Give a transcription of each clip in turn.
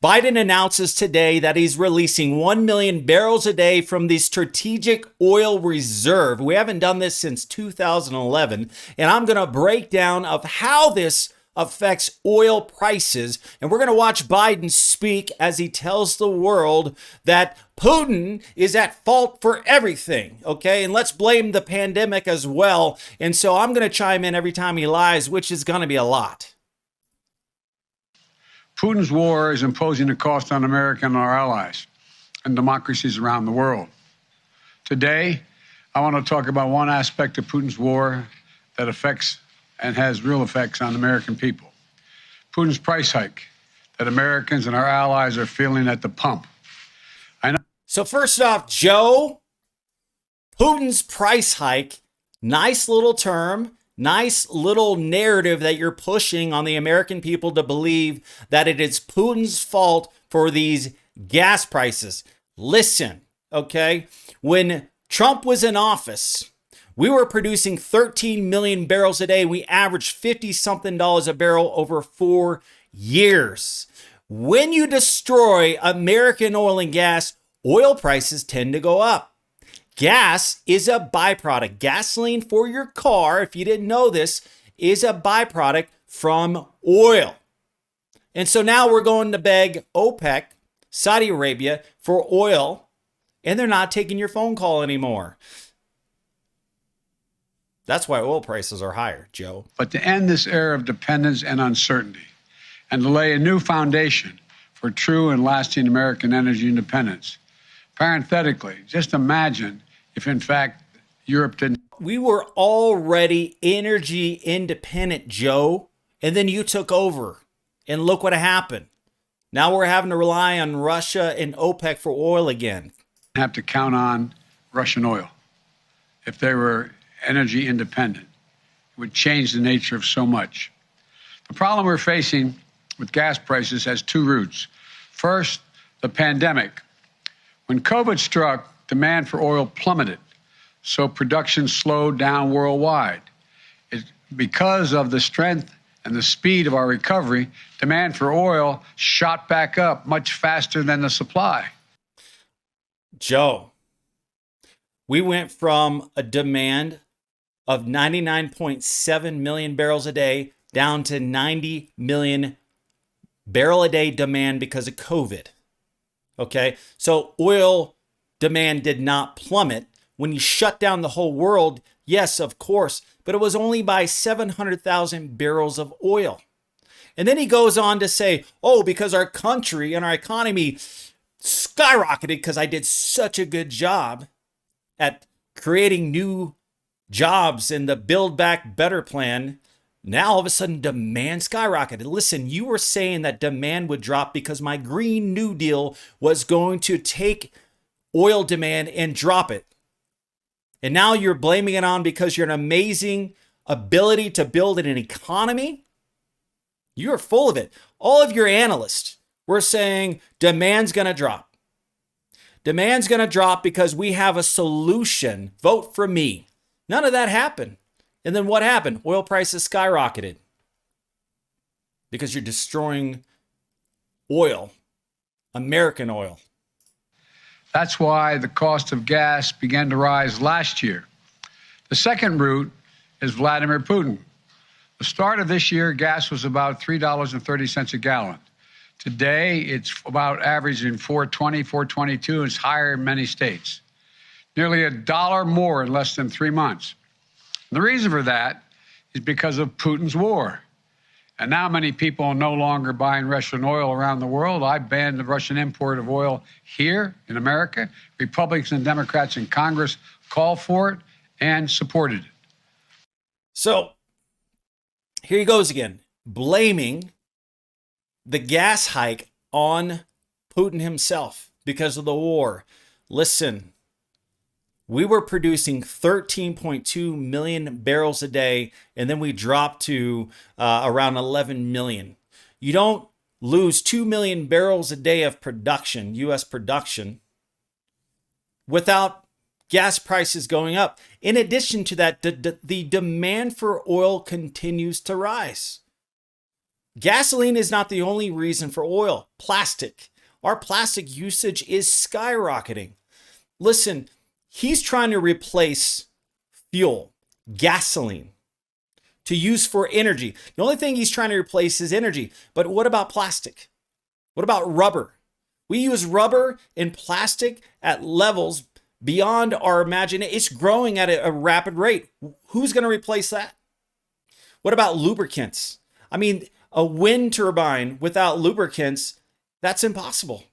Biden announces today that he's releasing 1 million barrels a day from the strategic oil reserve. We haven't done this since 2011, and I'm going to break down of how this affects oil prices. And we're going to watch Biden speak as he tells the world that Putin is at fault for everything. Okay. And let's blame the pandemic as well. And so I'm going to chime in every time he lies, which is going to be a lot. Putin's war is imposing a cost on America and our allies and democracies around the world. Today, I want to talk about one aspect of Putin's war that affects and has real effects on American people. Putin's price hike that Americans and our allies are feeling at the pump. So first off, Joe, Putin's price hike, nice little term, nice little narrative that you're pushing on the American people to believe that it is Putin's fault for these gas prices. Listen, okay? When Trump was in office, we were producing 13 million barrels a day. We averaged 50 something dollars a barrel over 4 years. When you destroy American oil and gas, oil prices tend to go up. Gas is a byproduct. Gasoline for your car, if you didn't know this, is a byproduct from oil. And so now we're going to beg OPEC, Saudi Arabia, for oil, and they're not taking your phone call anymore. That's why oil prices are higher, Joe. But to end this era of dependence and uncertainty and to lay a new foundation for true and lasting American energy independence. Parenthetically, just imagine if, in fact, Europe didn't. We were already energy independent, Joe, and then you took over. And look what happened. Now we're having to rely on Russia and OPEC for oil again. Have to count on Russian oil. If they were energy independent, it would change the nature of so much. The problem we're facing with gas prices has two roots. First, the pandemic. When COVID struck, demand for oil plummeted, so production slowed down worldwide. Because of the strength and the speed of our recovery, demand for oil shot back up much faster than the supply. Joe, we went from a demand of 99.7 million barrels a day down to 90 million barrel a day demand because of COVID. Okay, so oil demand did not plummet. When you shut down the whole world, yes, of course, but it was only by 700,000 barrels of oil. And then he goes on to say, oh, because our country and our economy skyrocketed because I did such a good job at creating new jobs in the Build Back Better plan. Now, all of a sudden, demand skyrocketed. Listen, you were saying that demand would drop because my Green New Deal was going to take oil demand and drop it. And now you're blaming it on because you're an amazing ability to build an economy. You're full of it. All of your analysts were saying demand's going to drop. Demand's going to drop because we have a solution. Vote for me. None of that happened. And then what happened? Oil prices skyrocketed because you're destroying oil, American oil. That's why the cost of gas began to rise last year. The second root is Vladimir Putin. The start of this year, gas was about $3.30 a gallon. Today, it's about averaging $4.20, $4.22. It's higher in many states. Nearly $1 more in less than 3 months. The reason for that is because of Putin's war. And now many people are no longer buying Russian oil around the world. I banned the Russian import of oil here in America. Republicans and Democrats in Congress called for it and supported it. So here he goes again, blaming the gas hike on Putin himself because of the war. Listen. We were producing 13.2 million barrels a day, and then we dropped to around 11 million. You don't lose 2 million barrels a day of production, U.S. production, without gas prices going up. In addition to that, the demand for oil continues to rise. Gasoline is not the only reason for oil. Plastic. Our plastic usage is skyrocketing. Listen, he's trying to replace fuel, gasoline, to use for energy. The only thing he's trying to replace is energy. But what about plastic? What about rubber? We use rubber and plastic at levels beyond our imagination. It's growing at a rapid rate. Who's going to replace that? What about lubricants? I mean, a wind turbine without lubricants, that's impossible.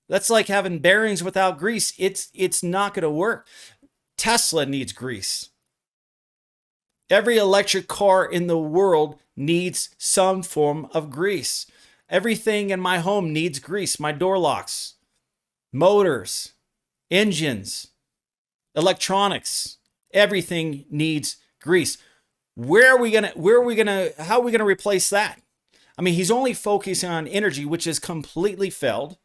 That's like having bearings without grease. It's not going to work. Tesla needs grease. Every electric car in the world needs some form of grease. Everything in my home needs grease. My door locks, motors, engines, electronics, everything needs grease. How are we gonna replace that? I mean, he's only focusing on energy, which is completely failed.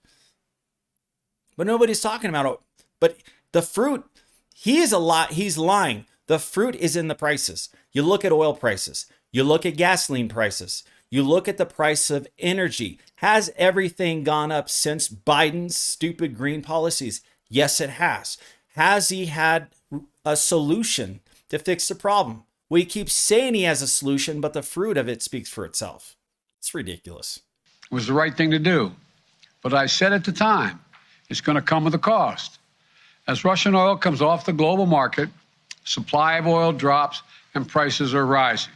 But nobody's talking about it. But the fruit, he's lying. The fruit is in the prices. You look at oil prices. You look at gasoline prices. You look at the price of energy. Has everything gone up since Biden's stupid green policies? Yes, it has. Has he had a solution to fix the problem? Well, he keeps saying he has a solution, but the fruit of it speaks for itself. It's ridiculous. It was the right thing to do. But I said at the time, it's going to come with a cost. As Russian oil comes off the global market, supply of oil drops and prices are rising.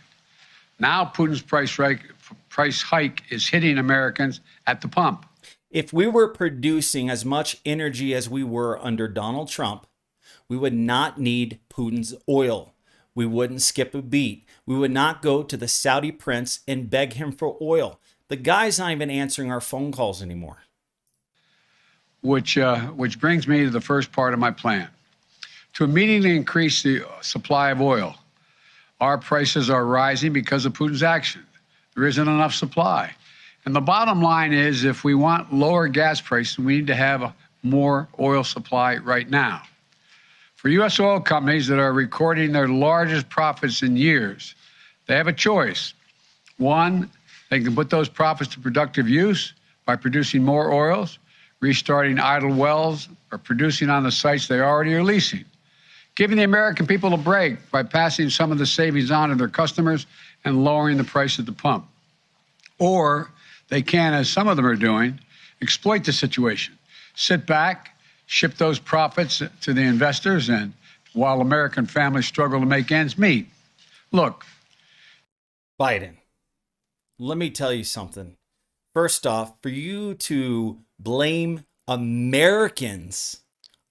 Now Putin's price hike is hitting Americans at the pump. If we were producing as much energy as we were under Donald Trump, we would not need Putin's oil. We wouldn't skip a beat. We would not go to the Saudi prince and beg him for oil. The guy's not even answering our phone calls anymore. Which brings me to the first part of my plan. To immediately increase the supply of oil, our prices are rising because of Putin's action. There isn't enough supply. And the bottom line is, if we want lower gas prices, we need to have a more oil supply right now. For U.S. oil companies that are recording their largest profits in years, they have a choice. One, they can put those profits to productive use by producing more oils, restarting idle wells, or producing on the sites they already are leasing, giving the American people a break by passing some of the savings on to their customers and lowering the price at the pump. Or they can, as some of them are doing, exploit the situation, sit back, ship those profits to the investors, and while American families struggle to make ends meet. Look, Biden, let me tell you something. First off, for you to blame Americans,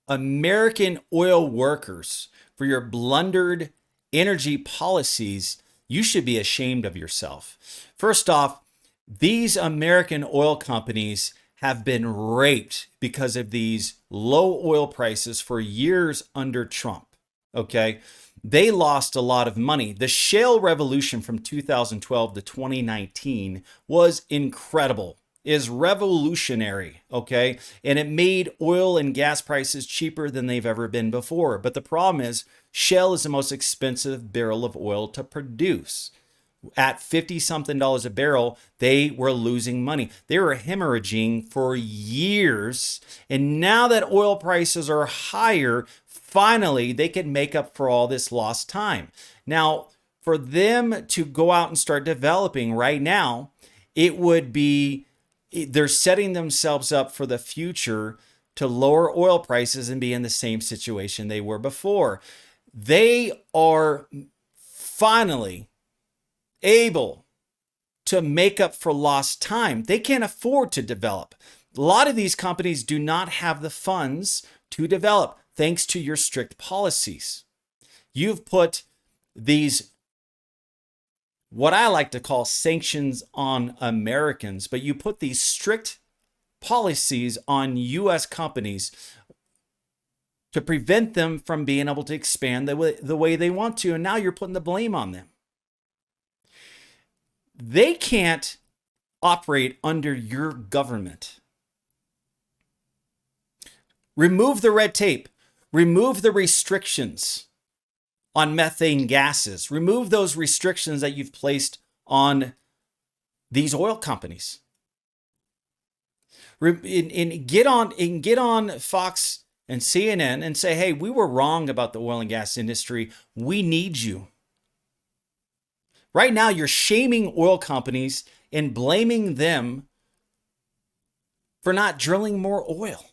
American oil workers, for your blundered energy policies, you should be ashamed of yourself. First off, these American oil companies have been raped because of these low oil prices for years under Trump. Okay. They lost a lot of money. The shale revolution from 2012 to 2019 was incredible, is revolutionary. Okay. And it made oil and gas prices cheaper than they've ever been before. But the problem is, shale is the most expensive barrel of oil to produce. At 50 something dollars a barrel, they were losing money. They were hemorrhaging for years. And now that oil prices are higher, finally they can make up for all this lost time. Now, for them to go out and start developing right now, they're setting themselves up for the future to lower oil prices and be in the same situation they were before. They are finally able to make up for lost time. They can't afford to develop. A lot of these companies do not have the funds to develop thanks to your strict policies. You've put these, what I like to call sanctions on Americans, but you put these strict policies on U.S. companies to prevent them from being able to expand the way they want to. And now you're putting the blame on them. They can't operate under your government. Remove the red tape. Remove the restrictions on methane gases. Remove those restrictions that you've placed on these oil companies. And get on Fox and CNN and say, hey, we were wrong about the oil and gas industry. We need you. Right now, you're shaming oil companies and blaming them for not drilling more oil.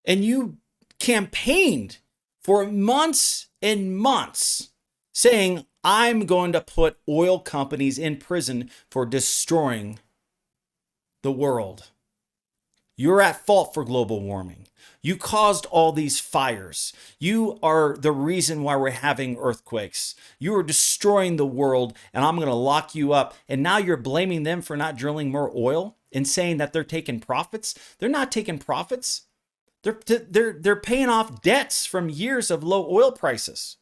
And you campaigned for months and months saying, I'm going to put oil companies in prison for destroying the world. You're at fault for global warming. You caused all these fires. You are the reason why we're having earthquakes. You are destroying the world, and I'm going to lock you up. And now you're blaming them for not drilling more oil and saying that they're taking profits. They're not taking profits. They're paying off debts from years of low oil prices.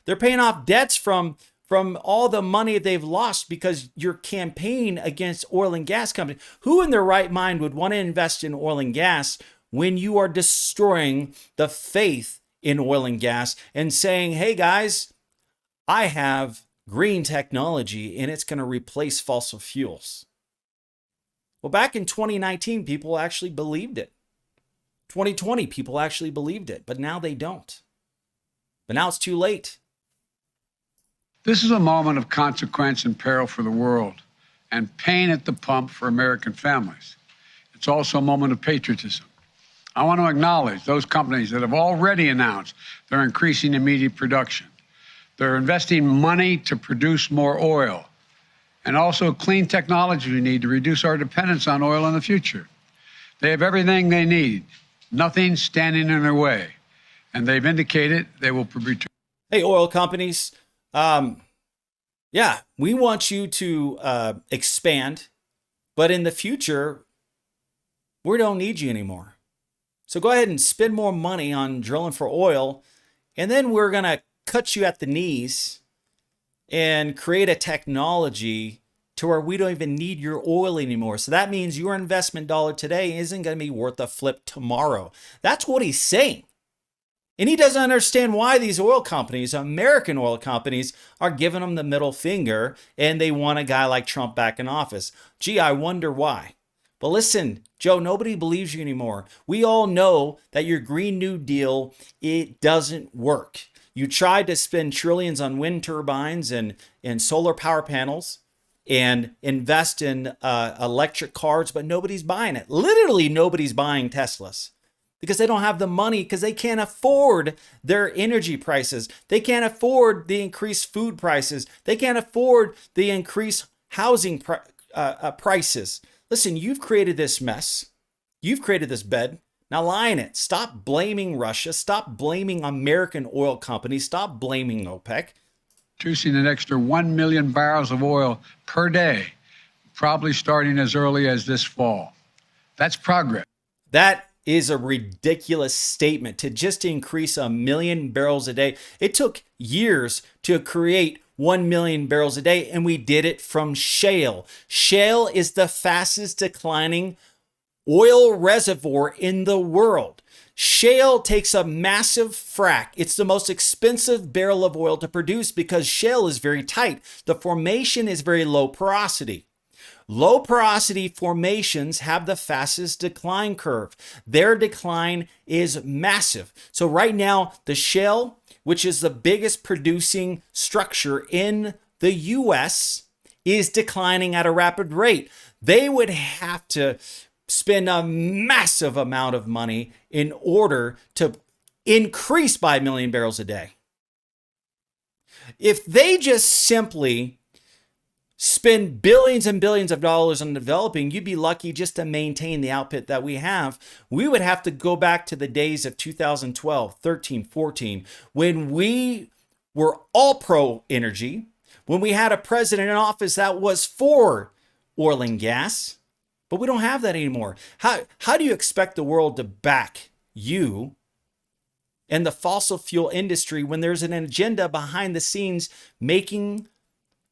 They're paying off debts from all the money they've lost because your campaign against oil and gas companies. Who in their right mind would want to invest in oil and gas when you are destroying the faith in oil and gas and saying, hey guys, I have green technology and it's going to replace fossil fuels? Well, back in 2019, people actually believed it. 2020, people actually believed it, but now they don't. But now it's too late. This is a moment of consequence and peril for the world and pain at the pump for American families. It's also a moment of patriotism. I want to acknowledge those companies that have already announced they're increasing immediate production. They're investing money to produce more oil and also clean technology we need to reduce our dependence on oil in the future. They have everything they need, nothing standing in their way, and they've indicated they will return. Hey, oil companies. Yeah, we want you to expand, but in the future, we don't need you anymore. So go ahead and spend more money on drilling for oil, and then we're going to cut you at the knees and create a technology to where we don't even need your oil anymore. So that means your investment dollar today isn't going to be worth a flip tomorrow. That's what he's saying. And he doesn't understand why these oil companies, American oil companies, are giving them the middle finger and they want a guy like Trump back in office. Gee, I wonder why. But listen, Joe, nobody believes you anymore. We all know that your Green New Deal, it doesn't work. You tried to spend trillions on wind turbines and solar power panels and invest in electric cars, but nobody's buying it. Literally nobody's buying Teslas. Because they don't have the money, because they can't afford their energy prices. They can't afford the increased food prices. They can't afford the increased housing prices. Listen, you've created this mess. You've created this bed. Now lie in it. Stop blaming Russia. Stop blaming American oil companies. Stop blaming OPEC. Producing an extra 1 million barrels of oil per day, probably starting as early as this fall. That's progress. That is a ridiculous statement to just increase 1 million barrels a day. It took years to create 1 million barrels a day, and we did it from shale. Shale is the fastest declining oil reservoir in the world. Shale takes a massive frack. It's the most expensive barrel of oil to produce because shale is very tight. The formation is very low porosity. Low porosity formations have the fastest decline curve. Their decline is massive. So right now, the shale, which is the biggest producing structure in the US, is declining at a rapid rate. They would have to spend a massive amount of money in order to increase by 1 million barrels a day. If they just simply spend billions and billions of dollars on developing, you'd be lucky just to maintain the output that we have. We would have to go back to the days of 2012, 13, 14, when we were all pro energy, when we had a president in office that was for oil and gas, but we don't have that anymore. How do you expect the world to back you and the fossil fuel industry when there's an agenda behind the scenes making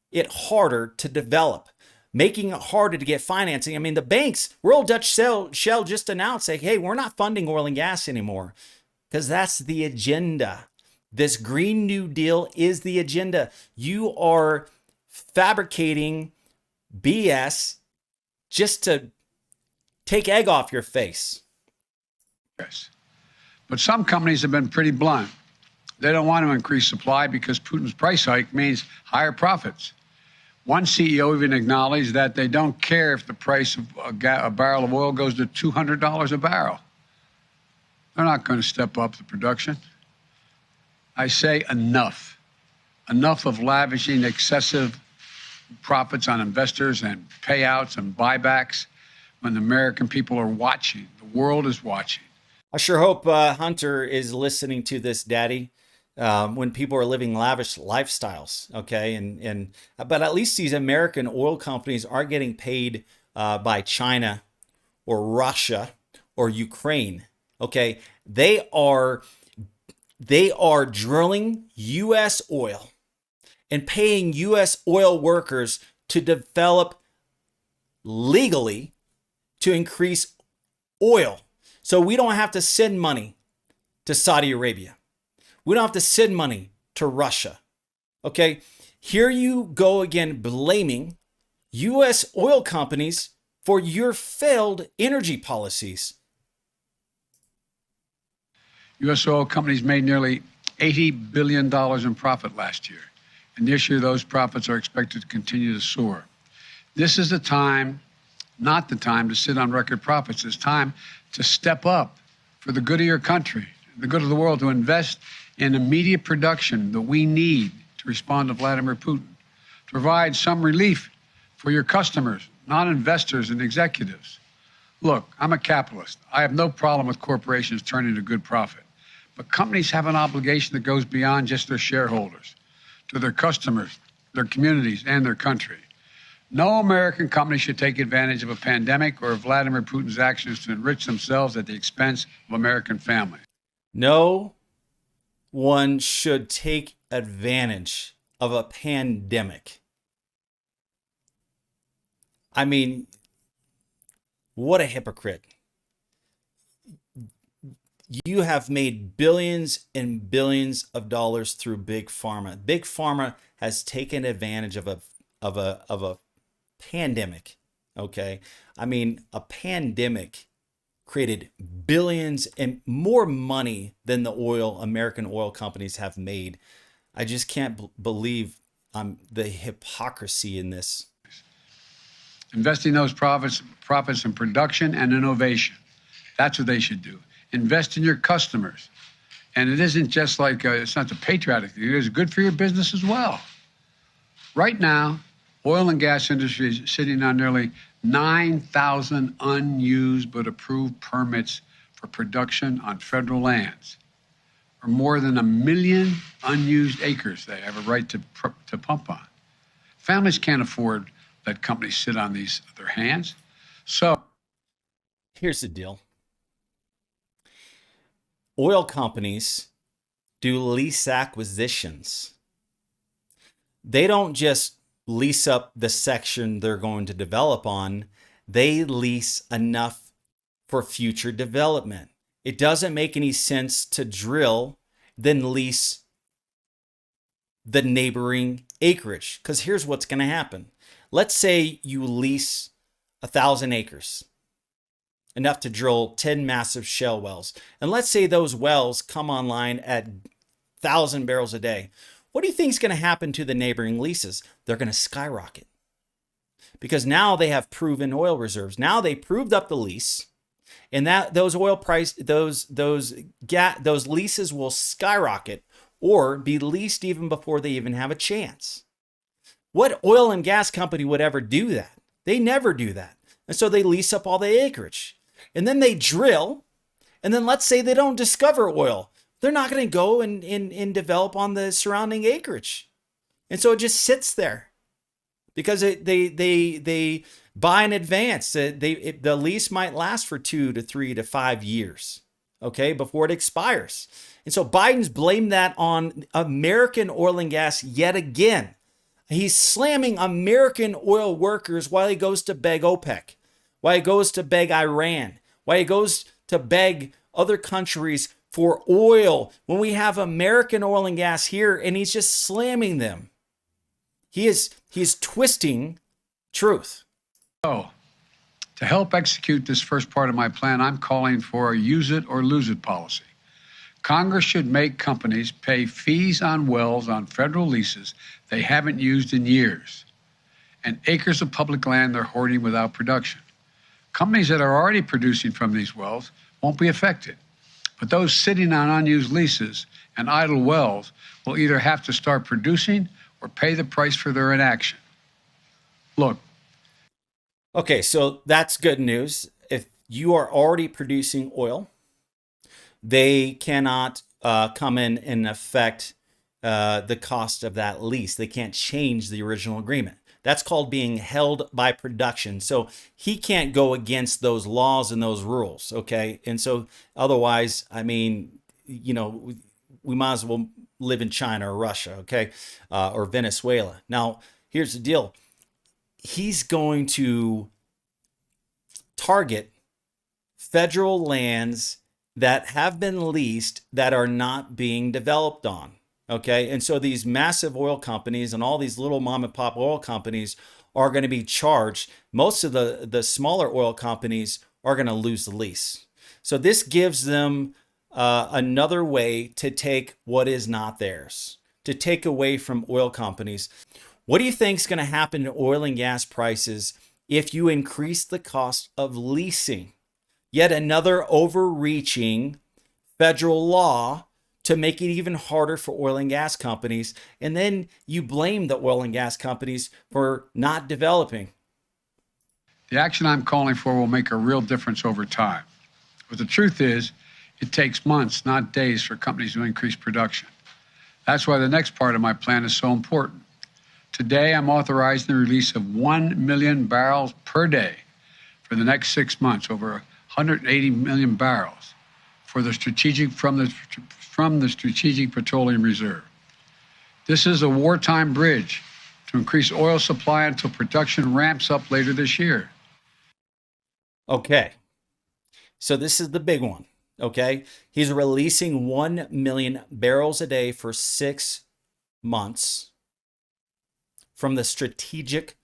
it harder to develop, making it harder to get financing? I mean, the banks, Royal Dutch Shell just announced, say, hey, we're not funding oil and gas anymore because that's the agenda. This Green New Deal is the agenda. You are fabricating BS just to take egg off your face. Yes. But some companies have been pretty blunt. They don't want to increase supply because Putin's price hike means higher profits. One CEO even acknowledged that they don't care if the price of a barrel of oil goes to $200 a barrel. They're not going to step up the production. I say enough. Enough of lavishing excessive profits on investors and payouts and buybacks when the American people are watching. The world is watching. I sure hope Hunter is listening to this, Daddy. When people are living lavish lifestyles, okay, and but at least these American oil companies aren't getting paid by China or Russia or Ukraine, okay. They are drilling U.S. oil and paying U.S. oil workers to develop legally to increase oil, so we don't have to send money to Saudi Arabia. We don't have to send money to Russia. Okay, here you go again, blaming U.S. oil companies for your failed energy policies. U.S. oil companies made nearly $80 billion in profit last year. And this year, those profits are expected to continue to soar. This is the time, not the time to sit on record profits. It's time to step up for the good of your country, the good of the world, to invest in immediate production that we need to respond to Vladimir Putin, to provide some relief for your customers, not investors and executives. Look, I'm a capitalist. I have no problem with corporations turning a good profit. But companies have an obligation that goes beyond just their shareholders, to their customers, their communities, and their country. No American company should take advantage of a pandemic or of Vladimir Putin's actions to enrich themselves at the expense of American families. No one should take advantage of a pandemic. I mean, what a hypocrite. You have made billions and billions of dollars through Big Pharma. Big Pharma has taken advantage of a pandemic. Okay, I mean, a pandemic created billions and more money than the American oil companies have made. I just can't believe the hypocrisy in this. Investing those profits in production and innovation. That's what they should do. Invest in your customers. And it isn't just like, it's not the patriotic thing. It is good for your business as well. Right now, oil and gas industry is sitting on nearly 9,000 unused but approved permits for production on federal lands, or more than 1 million unused acres they have a right to pump on. Families can't afford that companies sit on their hands. So here's the deal. Oil companies do lease acquisitions. They don't just lease up the section they're going to develop on. They lease enough for future development. It doesn't make any sense to drill, then lease the neighboring acreage. Because here's what's going to happen. Let's say you lease 1,000 acres, enough to drill 10 massive shale wells. And let's say those wells come online at 1,000 barrels a day. What do you think is going to happen to the neighboring leases? They're going to skyrocket. Because now they have proven oil reserves. Now they proved up the lease, and that those leases will skyrocket or be leased even before they even have a chance. What oil and gas company would ever do that? They never do that. And so they lease up all the acreage. And then they drill, and then let's say they don't discover oil. They're not going to go and develop on the surrounding acreage. And so it just sits there because they buy in advance. The lease might last for 2 to 3 to 5 years, okay, before it expires. And so Biden's blamed that on American oil and gas yet again. He's slamming American oil workers while he goes to beg OPEC, while he goes to beg Iran, while he goes to beg other countries for oil when we have American oil and gas here, and he's just slamming them. He's twisting Truth. So, to help execute this first part of my plan, I'm calling for a use it or lose it policy. Congress should make companies pay fees on wells on federal leases they haven't used in years and acres of public land they're hoarding without production. Companies that are already producing from these wells won't be affected, but those sitting on unused leases and idle wells will either have to start producing or pay the price for their inaction. Look. Okay, so that's good news. If you are already producing oil, they cannot come in and affect the cost of that lease. They can't change the original agreement. That's called being held by production. So he can't go against those laws and those rules. Okay. And so otherwise, I mean, we might as well live in China or Russia. Okay. Or Venezuela. Now, here's the deal. He's going to target federal lands that have been leased that are not being developed on. Okay. And so these massive oil companies and all these little mom and pop oil companies are going to be charged. Most of the smaller oil companies are going to lose the lease. So this gives them another way to take what is not theirs, to take away from oil companies. What do you think is going to happen to oil and gas prices if you increase the cost of leasing? Yet another overreaching federal law to make it even harder for oil and gas companies. And then you blame the oil and gas companies for not developing. The action I'm calling for will make a real difference over time. But the truth is, it takes months, not days, for companies to increase production. That's why the next part of my plan is so important. Today, I'm authorizing the release of 1 million barrels per day for the next 6 months, over 180 million barrels from the Strategic Petroleum Reserve. This is a wartime bridge to increase oil supply until production ramps up later this year. Okay. So this is the big one. Okay. He's releasing 1 million barrels a day for 6 months from the strategic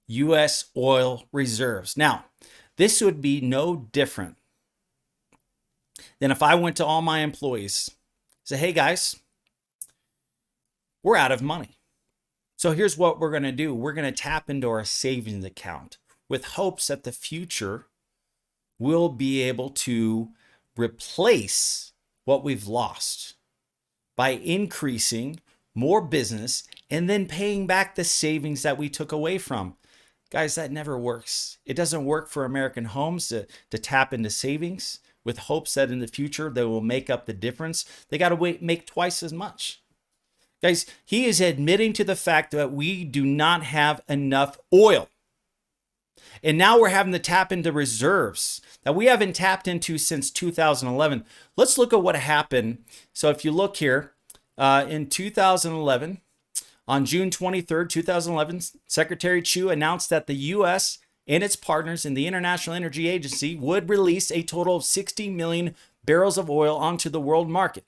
U.S. oil reserves. Now, this would be no different than if I went to all my employees, say, hey guys, we're out of money. So here's what we're going to do. We're going to tap into our savings account with hopes that the future we'll be able to replace what we've lost by increasing more business and then paying back the savings that we took away from. Guys, that never works. It doesn't work for American homes to tap into savings with hopes that in the future they will make up the difference. They got to make twice as much. Guys, he is admitting to the fact that we do not have enough oil. And now we're having to tap into reserves that we haven't tapped into since 2011. Let's look at what happened. So if you look here, in 2011, on June 23rd, 2011, Secretary Chu announced that the U.S. and its partners in the International Energy Agency would release a total of 60 million barrels of oil onto the world market.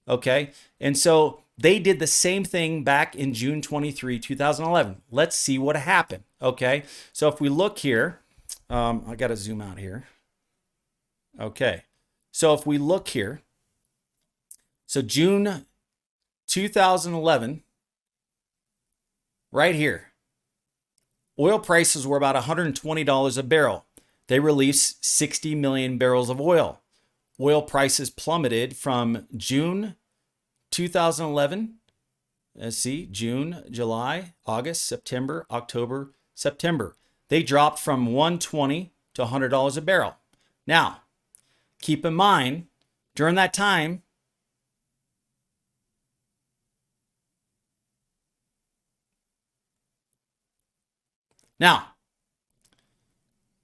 Okay, and so they did the same thing back in June 23, 2011. Let's see what happened. Okay, so if we look here, I got to zoom out here. Okay, so if we look here, so June 2011, right here, oil prices were about $120 a barrel. They released 60 million barrels of oil. Oil prices plummeted from June 2011. Let's see, June, July, August, September, October, September. They dropped from $120 to $100 a barrel. Now, keep in mind, during that time, now,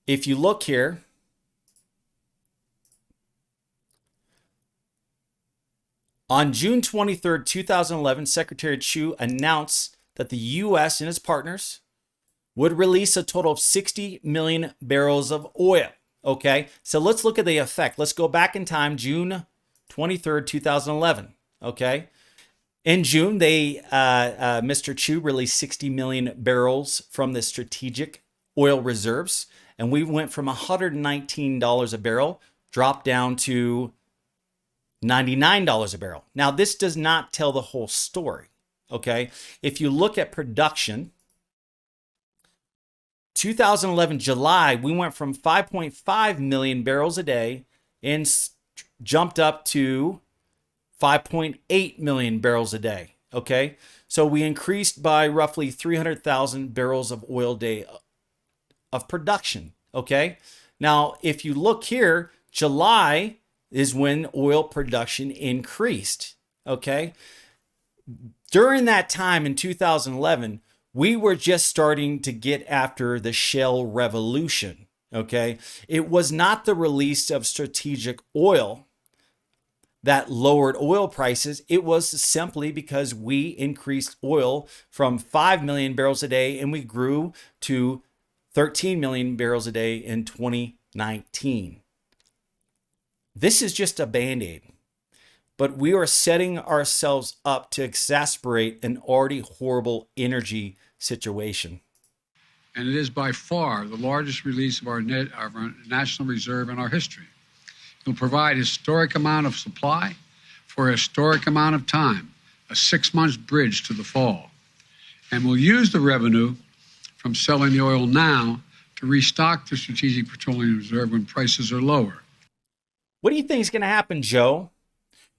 if you look here, on June 23rd, 2011, Secretary Chu announced that the U.S. and its partners would release a total of 60 million barrels of oil. Okay, so let's look at the effect. Let's go back in time, June 23rd, 2011. Okay, in June, Mr. Chu released 60 million barrels from the Strategic oil reserves, and we went from $119 a barrel, dropped down to $99 a barrel. Now, this does not tell the whole story, okay? If you look at production, 2011 July, we went from 5.5 million barrels a day and jumped up to 5.8 million barrels a day, okay? So we increased by roughly 300,000 barrels of oil a day of production, okay? Now, if you look here, July is when oil production increased, okay? During that time in 2011, we were just starting to get after the shale revolution, okay? It was not the release of strategic oil that lowered oil prices. It was simply because we increased oil from 5 million barrels a day and we grew to 13 million barrels a day in 2019. This is just a band-aid, but we are setting ourselves up to exacerbate an already horrible energy situation. And it is by far the largest release of our national reserve in our history. It will provide a historic amount of supply for a historic amount of time, a 6-month bridge to the fall. And we'll use the revenue from selling the oil now to restock the Strategic Petroleum Reserve when prices are lower. What do you think is going to happen, Joe,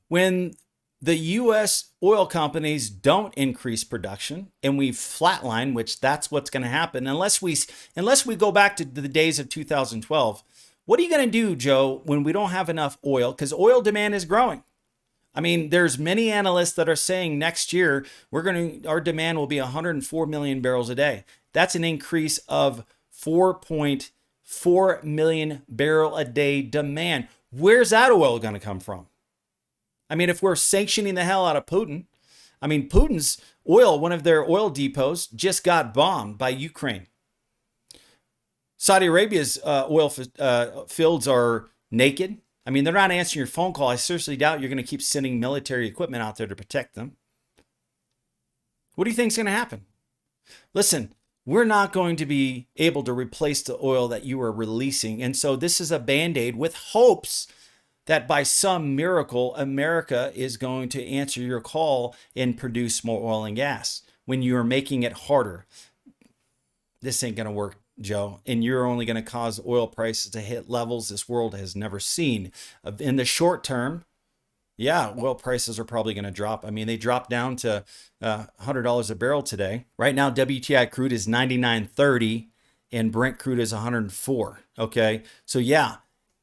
when the U.S. oil companies don't increase production and we flatline, which that's what's going to happen unless we go back to the days of 2012? What are you going to do, Joe, when we don't have enough oil? Because oil demand is growing. I mean, there's many analysts that are saying next year our demand will be 104 million barrels a day. That's an increase of 4.4 million barrel a day demand. Where's that oil going to come from? I mean, if we're sanctioning the hell out of Putin, I mean, Putin's oil, one of their oil depots, just got bombed by Ukraine. Saudi Arabia's oil fields are naked. I mean, they're not answering your phone call. I seriously doubt you're going to keep sending military equipment out there to protect them. What do you think is going to happen? Listen, we're not going to be able to replace the oil that you are releasing. And so this is a band-aid with hopes that by some miracle, America is going to answer your call and produce more oil and gas when you are making it harder. This ain't going to work, Joe, and you're only going to cause oil prices to hit levels this world has never seen. In the short term, yeah, oil prices are probably going to drop. I mean, they dropped down to $100 a barrel today. Right now, WTI crude is $99.30 and Brent crude is $104. Okay, so yeah,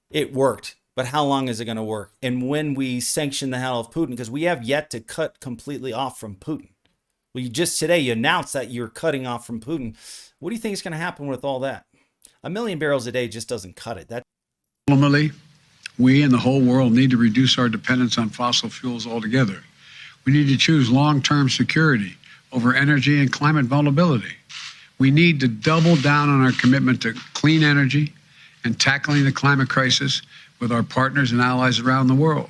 it worked. But how long is it going to work? And when we sanction the hell of Putin, because we have yet to cut completely off from Putin. Well, you announced that you're cutting off from Putin. What do you think is going to happen with all that? 1 million barrels a day just doesn't cut it. Ultimately, we and the whole world need to reduce our dependence on fossil fuels altogether. We need to choose long-term security over energy and climate vulnerability. We need to double down on our commitment to clean energy and tackling the climate crisis with our partners and allies around the world.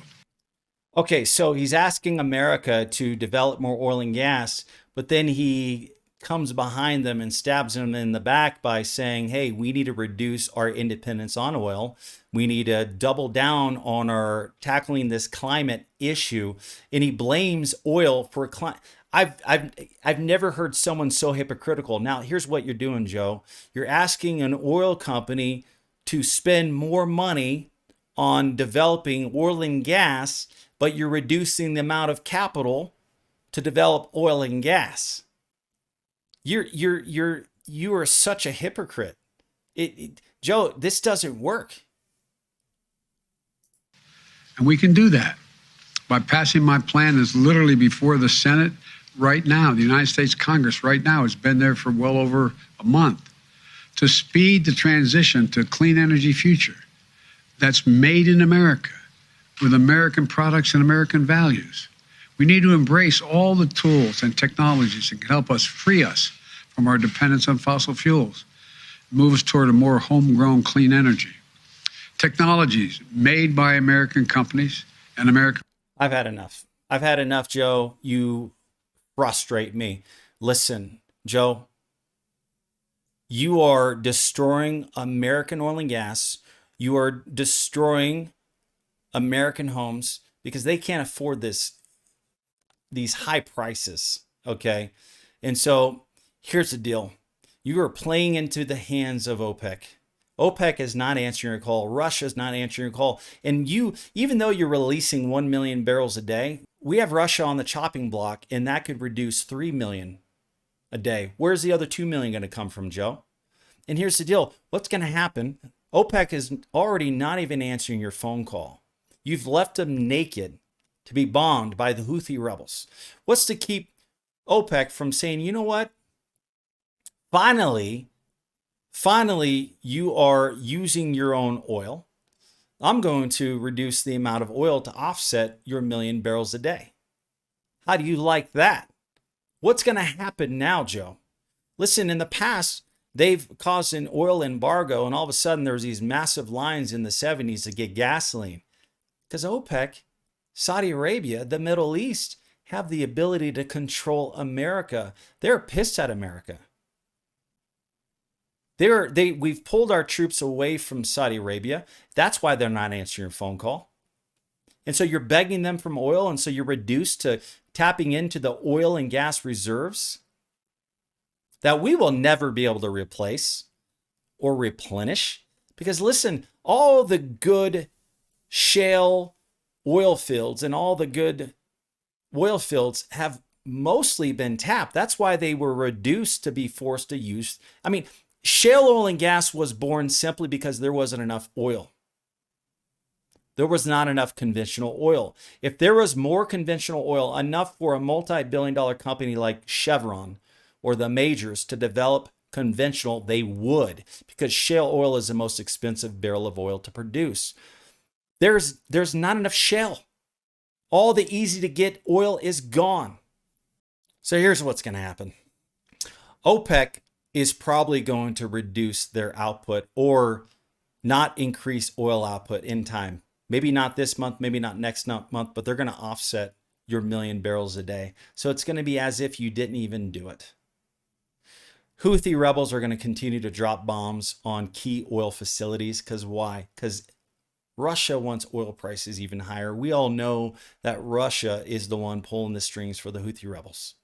Okay, so he's asking America to develop more oil and gas, but then he comes behind them and stabs them in the back by saying, hey, we need to reduce our independence on oil. We need to double down on our tackling this climate issue. And he blames oil for climate. I've never heard someone so hypocritical. Now, here's what you're doing, Joe. You're asking an oil company to spend more money on developing oil and gas, but you're reducing the amount of capital to develop oil and gas. You are such a hypocrite. Joe, this doesn't work. And we can do that by passing my plan that's literally before the Senate right now. The United States Congress right now has been there for well over a month to speed the transition to a clean energy future that's made in America with American products and American values. We need to embrace all the tools and technologies that can help us free us from our dependence on fossil fuels, move us toward a more homegrown clean energy. Technologies made by American companies and American. I've had enough. I've had enough, Joe. You frustrate me. Listen, Joe, You are destroying American oil and gas. You are destroying American homes because they can't afford these high prices. Okay. And so here's the deal. You are playing into the hands of OPEC. OPEC is not answering your call. Russia is not answering your call. And you, even though you're releasing 1 million barrels a day, we have Russia on the chopping block, and that could reduce 3 million a day. Where's the other 2 million going to come from, Joe? And here's the deal. What's going to happen? OPEC is already not even answering your phone call. You've left them naked to be bombed by the Houthi rebels. What's to keep OPEC from saying, you know what? Finally, you are using your own oil. I'm going to reduce the amount of oil to offset your 1 million barrels a day. How do you like that? What's going to happen now, Joe? Listen, in the past, they've caused an oil embargo, and all of a sudden there's these massive lines in the 70s to get gasoline. Because OPEC, Saudi Arabia, the Middle East have the ability to control America. They're pissed at America. We've pulled our troops away from Saudi Arabia. That's why they're not answering your phone call. And so you're begging them from oil, and so you're reduced to tapping into the oil and gas reserves that we will never be able to replace or replenish. Because listen, all the good shale oil fields and all the good oil fields have mostly been tapped. That's why they were reduced to be forced to use. I mean, shale oil and gas was born simply because there wasn't enough oil. There was not enough conventional oil. If there was more conventional oil, enough for a multi-billion-dollar company like Chevron or the majors to develop conventional, they would, because shale oil is the most expensive barrel of oil to produce. There's not enough shale. All the easy to get oil is gone. So here's what's going to happen. OPEC is probably going to reduce their output or not increase oil output in time. Maybe not this month, maybe not next month, but they're going to offset your 1 million barrels a day. So it's going to be as if you didn't even do it. Houthi rebels are going to continue to drop bombs on key oil facilities. Because why? Because Russia wants oil prices even higher. We all know that Russia is the one pulling the strings for the Houthi rebels.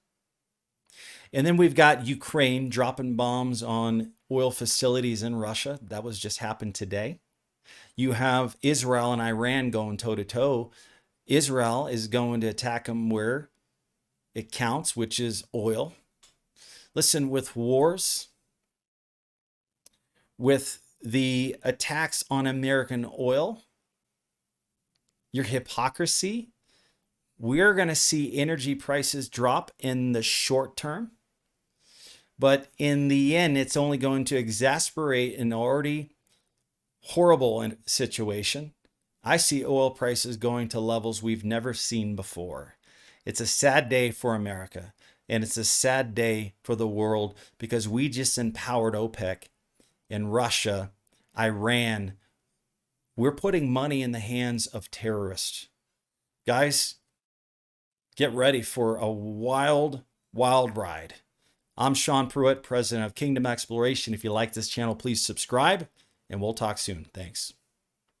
And then we've got Ukraine dropping bombs on oil facilities in Russia. That was just happened today. You have Israel and Iran going toe to toe. Israel is going to attack them where it counts, which is oil. Listen, with wars, with the attacks on American oil, your hypocrisy, we're going to see energy prices drop in the short term. But in the end, it's only going to exacerbate an already horrible situation. I see oil prices going to levels we've never seen before. It's a sad day for America, and it's a sad day for the world because we just empowered OPEC and Russia, Iran. We're putting money in the hands of terrorists. Guys, get ready for a wild, wild ride. I'm Sean Pruitt, president of Kingdom Exploration. If you like this channel, please subscribe, and we'll talk soon. Thanks.